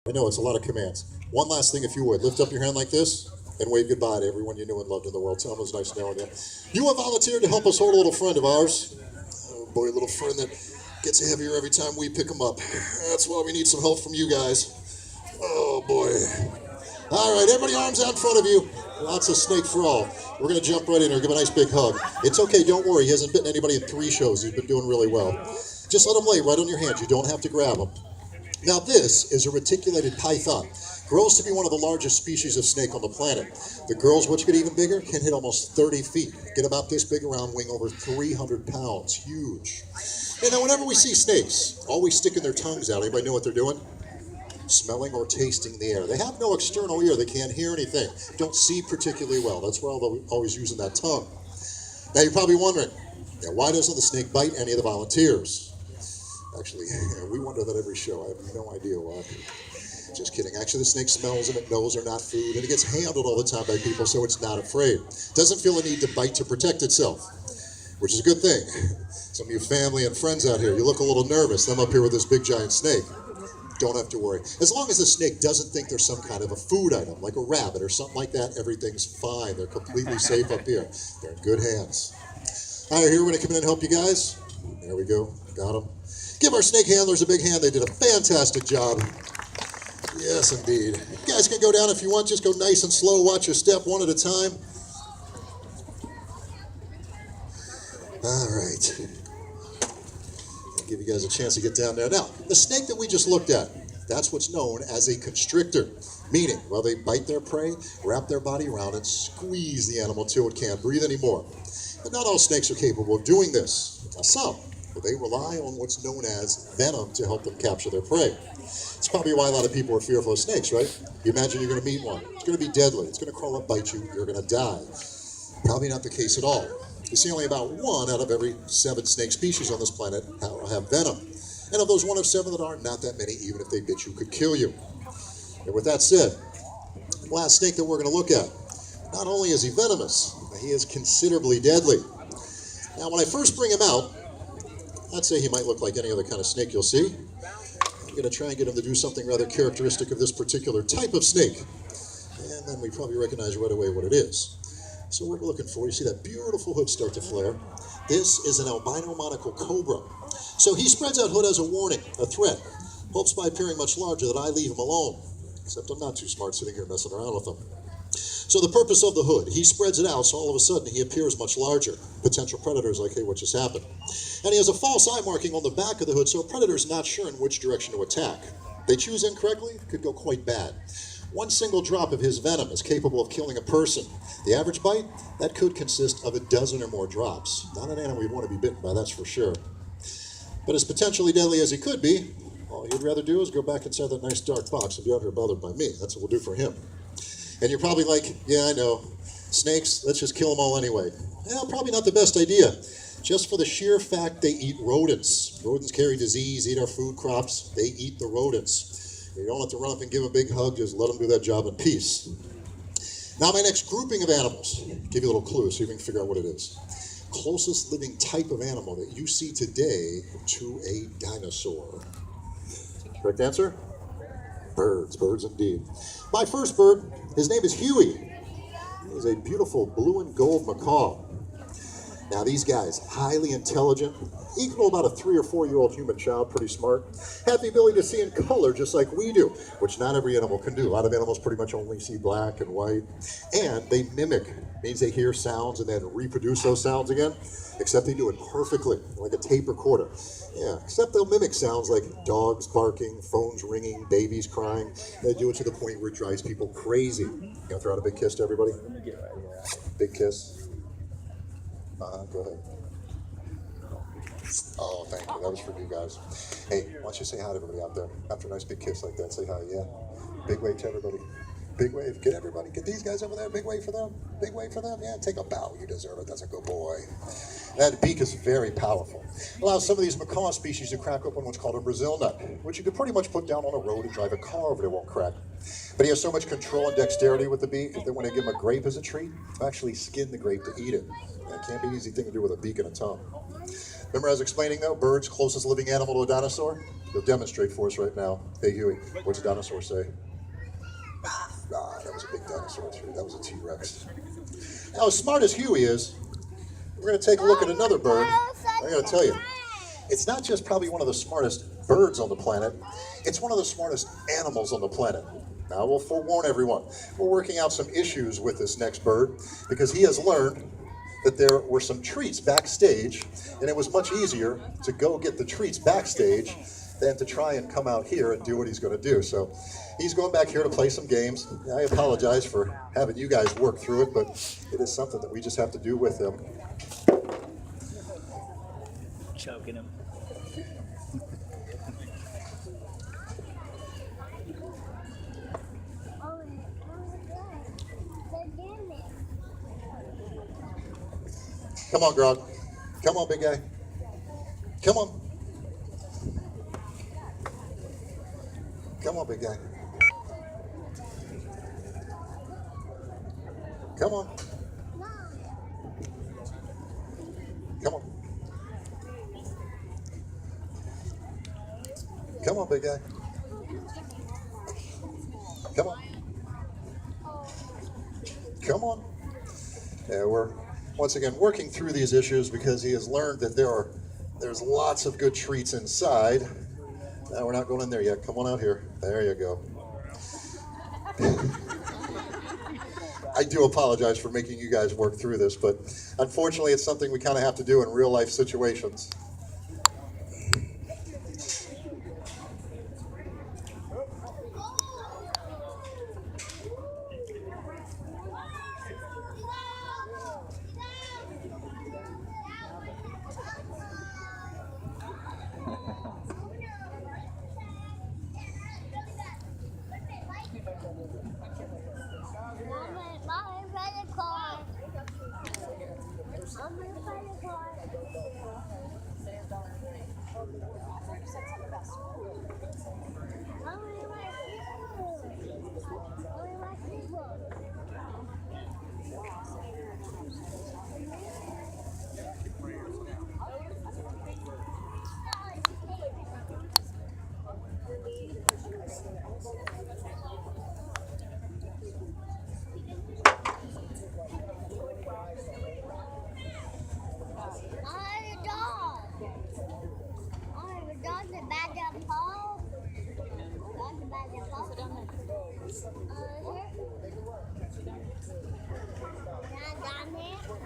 I know it's a lot of commands. One last thing, if you would, lift up your hand like this and wave goodbye to everyone you knew and loved in the world. Tell them it was nice knowing you. You have volunteered to help us hold a little friend of ours. Oh boy, a little friend that gets heavier every time we pick him up. That's why we need some help from you guys. Oh boy. All right, everybody, arms out in front of you. Lots of snake for all. We're going to jump right in here. Give a nice big hug. It's okay, don't worry. He hasn't bitten anybody in 3 shows. He's been doing really well. Just let him lay right on your hands. You don't have to grab him. Now this is a reticulated python. Grows to be one of the largest species of snake on the planet. The girls, which get even bigger, can hit almost 30 feet. Get about this big around, weighing over 300 pounds. Huge. And now whenever we see snakes, always sticking their tongues out. Anybody know what they're doing? Smelling or tasting the air. They have no external ear. They can't hear anything. Don't see particularly well. That's why they're always using that tongue. Now you're probably wondering, why doesn't the snake bite any of the volunteers? Actually, we wonder that every show. I have no idea why. Just kidding. Actually, the snake smells them. It knows they're not food. And it gets handled all the time by people, so it's not afraid. Doesn't feel a need to bite to protect itself, which is a good thing. Some of you family and friends out here, you look a little nervous. I'm up here with this big giant snake. Don't have to worry. As long as the snake doesn't think there's some kind of a food item, like a rabbit or something like that, everything's fine. They're completely safe up here. They're in good hands. All right, here we're going to come in and help you guys. There we go. Got them. Give our snake handlers a big hand. They did a fantastic job. Yes, indeed. You guys can go down if you want. Just go nice and slow. Watch your step one at a time. All right. I'll give you guys a chance to get down there. Now, the snake that we just looked at, that's what's known as a constrictor. Meaning, well, they bite their prey, wrap their body around, and squeeze the animal till it can't breathe anymore. But not all snakes are capable of doing this. Now, some, but they rely on what's known as venom to help them capture their prey. It's probably why a lot of people are fearful of snakes, right? You imagine you're going to meet one. It's going to be deadly. It's going to crawl up, bite you. You're going to die. Probably not the case at all. You see, only about 1 out of every 7 snake species on this planet have venom. And of those 1 of 7 that aren't, not that many, even if they bit you, could kill you. And with that said, the last snake that we're going to look at, not only is he venomous, he is considerably deadly. Now, when I first bring him out, I'd say he might look like any other kind of snake you'll see. I'm going to try and get him to do something rather characteristic of this particular type of snake. And then we probably recognize right away what it is. So what we're looking for, you see that beautiful hood start to flare. This is an albino monocle cobra. So he spreads out hood as a warning, a threat. Hopes by appearing much larger that I leave him alone. Except I'm not too smart sitting here messing around with him. So the purpose of the hood, he spreads it out, so all of a sudden he appears much larger. Potential predators like, hey, what just happened? And he has a false eye marking on the back of the hood, so a predator's not sure in which direction to attack. They choose incorrectly, it could go quite bad. 1 single drop of his venom is capable of killing a person. The average bite, that could consist of a dozen or more drops. Not an animal you'd want to be bitten by, that's for sure. But as potentially deadly as he could be, all you'd rather do is go back inside that nice dark box and be out here bothered by me. That's what we'll do for him. And you're probably like, yeah, I know. Snakes, let's just kill them all anyway. Well, probably not the best idea. Just for the sheer fact they eat rodents. Rodents carry disease, eat our food crops. They eat the rodents. You don't have to run up and give a big hug. Just let them do that job in peace. Now my next grouping of animals. Give you a little clue so you can figure out what it is. Closest living type of animal that you see today to a dinosaur. Correct answer? Birds. Birds indeed. My first bird, his name is Huey. He is a beautiful blue and gold macaw. Now these guys, highly intelligent, equal about a 3 or 4-year-old human child, pretty smart, have the ability to see in color just like we do, which not every animal can do. A lot of animals pretty much only see black and white. And they mimic, means they hear sounds and then reproduce those sounds again, except they do it perfectly, like a tape recorder. Yeah, except they'll mimic sounds like dogs barking, phones ringing, babies crying. They do it to the point where it drives people crazy. You gonna throw out a big kiss to everybody? Big kiss. Go ahead. Oh, thank you. That was for you guys. Hey, why don't you say hi to everybody out there? After a nice big kiss like that, say hi, yeah? Big wave to everybody. Big wave. Get everybody. Get these guys over there. Big wave for them. Big wave for them. Yeah, take a bow. You deserve it. That's a good boy. That beak is very powerful. Allows some of these macaw species to crack open what's called a Brazil nut, which you could pretty much put down on a road and drive a car over it, it won't crack. But he has so much control and dexterity with the beak that when they give him a grape as a treat, he'll actually skin the grape to eat it. That can't be an easy thing to do with a beak and a tongue. Remember I was explaining, though, birds, closest living animal to a dinosaur? He'll demonstrate for us right now. Hey, Huey, what's a dinosaur say? Ah, that was a big dinosaur, too. That was a T-Rex. Now, as smart as Huey is, we're going to take a look at another bird. I got to tell you, it's not just probably one of the smartest birds on the planet, it's one of the smartest animals on the planet. Now, we'll forewarn everyone, we're working out some issues with this next bird because he has learned that there were some treats backstage, and it was much easier to go get the treats backstage than to try and come out here and do what he's going to do. So he's going back here to play some games. I apologize for having you guys work through it, but it is something that we just have to do with him. Choking him. Come on, Grog. Come on, big guy. Come on. Come on, big guy. Come on. Come on. Come on, big guy. Come on. Come on. Yeah, we're once again working through these issues because he has learned that there's lots of good treats inside. No, we're not going in there yet. Come on out here. There you go. I do apologize for making you guys work through this, but unfortunately it's something we kind of have to do in real life situations. Here.